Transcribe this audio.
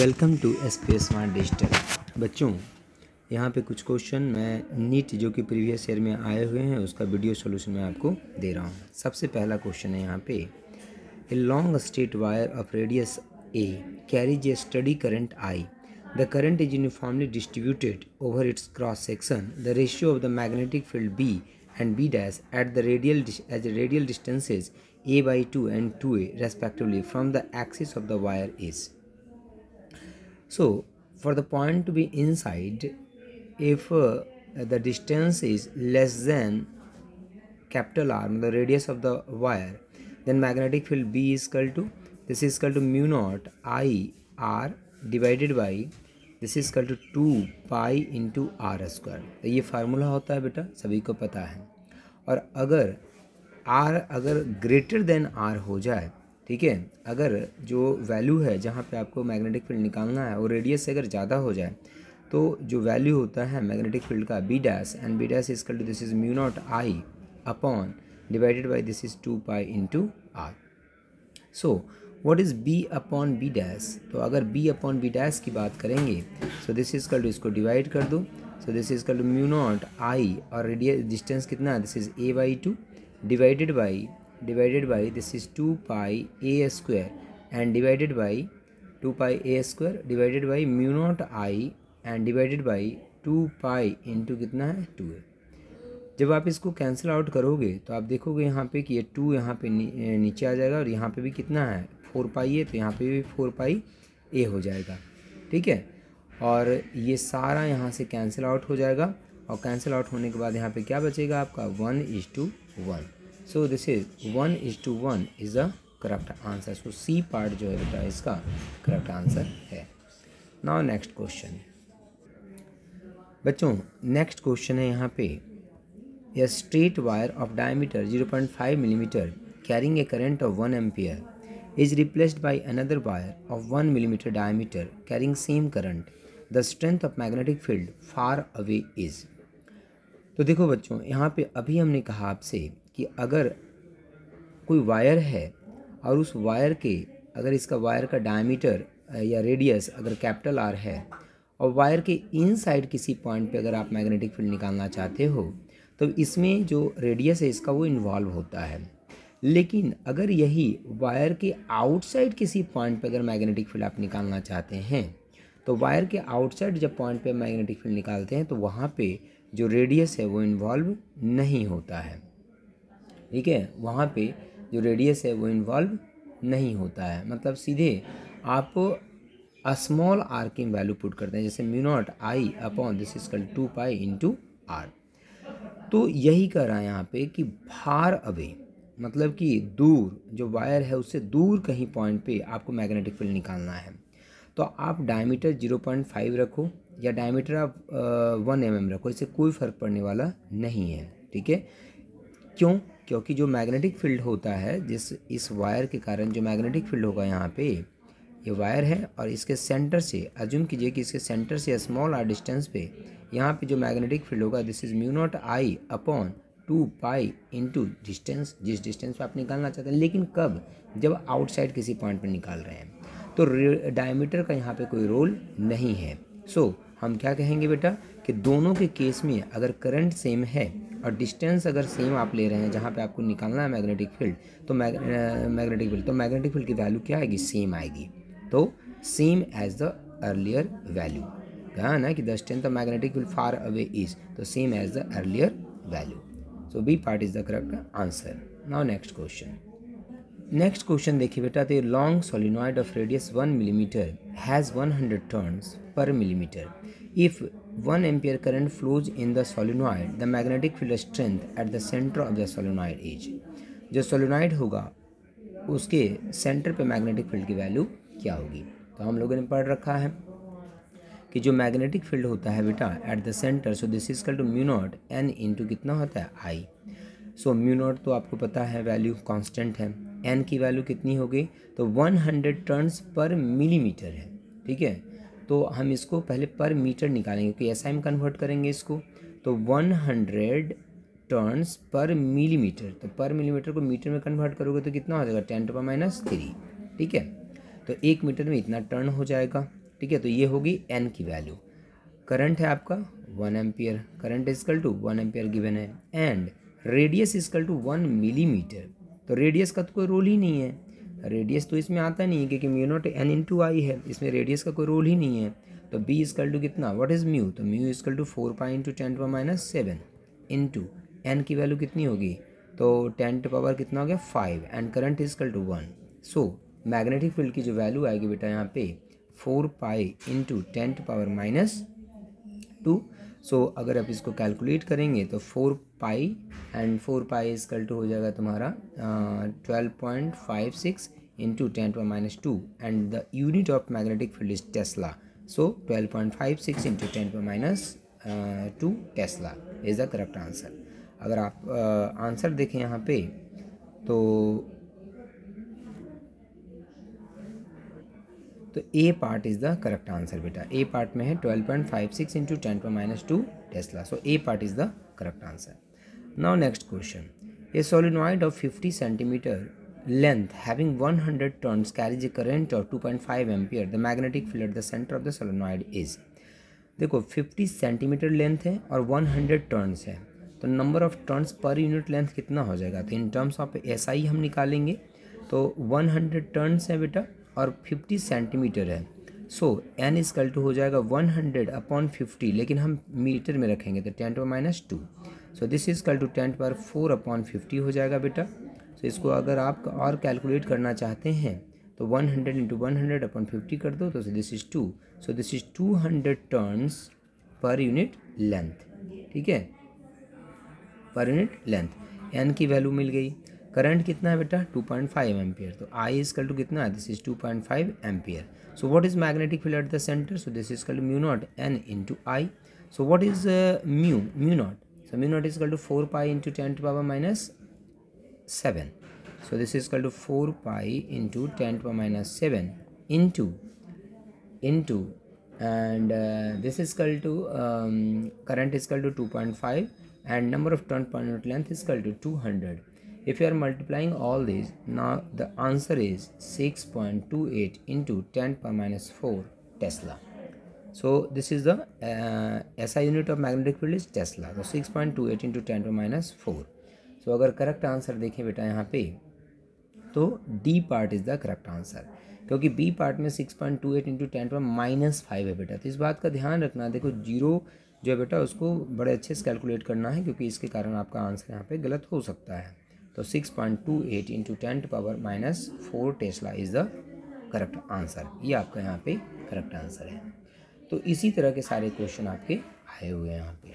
Welcome to SPS smart digital. बच्चों, यहाँ पे कुछ क्वेश्चन मैं नीट जो कि प्रीवियस ईयर में आए हुए हैं उसका वीडियो सॉल्यूशन मैं आपको दे रहा हूँ। सबसे पहला क्वेश्चन है यहाँ पे, a long straight wire of radius a carries a steady current I. The current is uniformly distributed over its cross section. The ratio of the magnetic field B and B dash at the radial distances a/2 and 2a respectively from the axis of the wire is. So for the point to be inside, if the distance is less than capital R, the radius of the wire, then magnetic field B is equal to mu naught I R divided by this is equal to 2 pi into r square. तो ये formula होता है बेटा, सभी को पता है। और अगर आर अगर ग्रेटर देन आर हो जाए, ठीक है, अगर जो वैल्यू है जहाँ पे आपको मैग्नेटिक फील्ड निकालना है वो रेडियस से अगर ज़्यादा हो जाए तो जो वैल्यू होता है मैग्नेटिक फील्ड का B dash, and B dash is equal to this is mu not I upon divided by this is 2 pi into R. So what is B upon B dash? तो अगर B upon B dash की बात करेंगे so this is equal to, इसको divide कर दो, so this is equal to mu not I और radius distance कितना है, this is a/2 divided by this is 2 pi A square and divided by 2 pi A square divided by mu not I and divided by 2 pi into कितना है 2a। जब आप इसको cancel out करोगे तो आप देखोगे यहाँ पे कि ये 2 यहाँ पे नीचे आ जाएगा और यहाँ पे भी कितना है 4 पाई है, तो यहाँ पे भी 4 पाई ए हो जाएगा, ठीक है। और ये सारा यहाँ से कैंसिल आउट हो जाएगा और कैंसिल आउट होने के बाद यहाँ पे क्या बचेगा आपका 1:1। So this is 1:1 is the correct answer. So C part जो है बेटा इसका करेक्ट आंसर है। नाउ नेक्स्ट क्वेश्चन बच्चों, नेक्स्ट क्वेश्चन है यहाँ पे, a straight wire of diameter 0.5 mm carrying a current of 1 ampere is replaced by another wire of 1 mm diameter carrying same current. The strength of magnetic field far away is. तो देखो बच्चों, यहाँ पे अभी हमने कहा आपसे कि अगर कोई वायर है और उस वायर के अगर इसका वायर का डायमीटर या रेडियस अगर कैपिटल आर है और वायर के इनसाइड किसी पॉइंट पे अगर आप मैग्नेटिक फील्ड निकालना चाहते हो तो इसमें जो रेडियस है इसका वो इन्वॉल्व होता है। लेकिन अगर यही वायर के आउटसाइड किसी पॉइंट पे अगर मैग्नेटिक फील्ड आप निकालना चाहते हैं तो वायर के आउटसाइड जब पॉइंट पे मैग्नेटिक फील्ड निकालते हैं तो वहाँ पे जो रेडियस है वो इन्वॉल्व नहीं होता है, ठीक है। वहाँ पे जो रेडियस है वो इन्वॉल्व नहीं होता है, मतलब सीधे आप स्मॉल आर की वैल्यू पुट करते हैं, जैसे mu not I upon this is equal to 2 pi into r. तो यही कह रहा है यहाँ पे कि फार अवे, मतलब कि दूर, जो वायर है उससे दूर कहीं पॉइंट पे आपको मैग्नेटिक फील्ड निकालना है तो आप डायमीटर 0.5 रखो या डायमीटर आप 1 mm रखो, इससे कोई फ़र्क पड़ने वाला नहीं है, ठीक है। क्यों? क्योंकि जो मैग्नेटिक फील्ड होता है इस वायर के कारण जो मैग्नेटिक फील्ड होगा यहाँ पे, ये वायर है और इसके सेंटर से अज्यूम कीजिए कि इसके सेंटर से स्मॉल आर डिस्टेंस पे यहाँ पे जो मैग्नेटिक फील्ड होगा this is mu not I upon 2 pi into distance, जिस डिस्टेंस पे आप निकालना चाहते हैं। लेकिन कब? जब आउटसाइड किसी पॉइंट पे निकाल रहे हैं तो डायमीटर का यहाँ पे कोई रोल नहीं है। सो हम क्या कहेंगे बेटा कि दोनों के केस में अगर करंट सेम है और डिस्टेंस अगर सेम आप ले रहे हैं जहाँ पे आपको निकालना है मैग्नेटिक फील्ड, तो मैग्नेटिक फील्ड की वैल्यू क्या आएगी? सेम आएगी। तो same as the earlier value, कहा ना कि the strength of magnetic field far away is, तो same as the earlier value. So B part is the correct answer. Now next question देखिए बेटा, तो long solenoid of radius 1 mm has 100 turns per millimetre. If 1 ampere current flows in the solenoid, the magnetic field strength eight the centre of the solenoid is. जो solenoid होगा उसके centre पे magnetic field की value क्या होगी? तो हम लोगों ने पढ़ रखा है कि जो मैग्नेटिक फील्ड होता है बेटा at the centre, so this is equal to mu not an into कितना होता है आई। सो म्यू नॉट तो आपको पता है वैल्यू कांस्टेंट है, एन की वैल्यू कितनी हो गई? तो 100 टर्न्स पर मिलीमीटर है, ठीक है। तो हम इसको पहले पर मीटर निकालेंगे क्योंकि ऐसा हम कन्वर्ट करेंगे इसको। तो 100 टर्न्स पर मिलीमीटर, तो पर मिलीमीटर को मीटर में कन्वर्ट करोगे तो कितना हो जाएगा? 10⁻³ ठीक है। तो 1 मीटर में इतना टर्न हो जाएगा, ठीक है, तो ये होगी एन की वैल्यू। करंट है आपका 1 ampere, current is equal to 1 ampere given है, and radius is equal to 1 millimetre. तो रेडियस का तो कोई रोल ही नहीं है, रेडियस तो इसमें आता नहीं है क्योंकि म्यू नॉट एन इंटू आई है, इसमें रेडियस का कोई रोल ही नहीं है। तो बी इजकल टू कितना, व्हाट इज म्यू, तो mu equal to 4 pi into 10⁻⁷ into n की वैल्यू कितनी होगी, तो 10 टू पावर कितना हो गया 5, and current is equal to 1। So magnetic field की जो वैल्यू आएगी बेटा यहाँ पे 4 pi into 10 to power -2। So अगर आप इसको कैलकुलेट करेंगे तो 4 pi and 4 pi equal to हो जाएगा तुम्हारा 12.56 into 10 to -2, and the unit of magnetic field is tesla. So 12.56 into 10 to -2 tesla is the correct answer. अगर आप आंसर देखें यहाँ पे तो A part is the correct answer बेटा। ए पार्ट में है 12.56 into 10 to -2 tesla. So A part is the correct answer. Now next question, a solenoid of 50 centimetre length having 100 turns carries a current of 2.5 ampere. The magnetic field at the center of the solenoid is। देखो 50 centimetre length है और 100 turns है, तो number of turns per unit length कितना हो जाएगा, तो in terms of SI हम निकालेंगे। तो 100 टर्न्स है बेटा और 50 सेंटीमीटर है, सो एन इजकल टू हो जाएगा 100/50, लेकिन हम मीटर में रखेंगे तो 10 to -2। So this equal to 10 power 4/50 हो जाएगा बेटा। सो इसको अगर आप और कैलकुलेट करना चाहते हैं तो 100 इंटू 100/50 कर दो, तो this is 2। So this is 200 turns per unit length, ठीक है, पर यूनिट लेंथ। एन की वैल्यू मिल गई। करंट कितना है बेटा 2.5 एम्पियर, तो आई इजकल टू कितना है, this is 2.5 ampere. So what is magnetic field at the centre, so this is कल mu not an into I. So what is mu naught, so mu naught is equal to 4 pi into 10 to power -7। So this is equal to 4 pi into 10 to the minus 7 into and this is equal to current is equal to 2.5 and number of turn per unit length is equal to 200. If you are multiplying all these, now the answer is 6.28 into 10 to the minus 4 Tesla. So this is the SI unit of magnetic field is Tesla. So 6.28 into 10 to the minus 4. So अगर correct answer देखें बेटा यहाँ पे तो D part is the correct answer, क्योंकि B part में 6.28 into 10 to -5 है बेटा। तो इस बात का ध्यान रखना, देखो जीरो जो है बेटा उसको बड़े अच्छे से कैलकुलेट करना है, क्योंकि इसके कारण आपका आंसर यहाँ पे गलत हो सकता है। तो 6.28 into 10 to power -4 tesla is the correct answer, ये आपका यहाँ पे करेक्ट आंसर है। तो इसी तरह के सारे क्वेश्चन आपके आए हुए हैं यहाँ पे।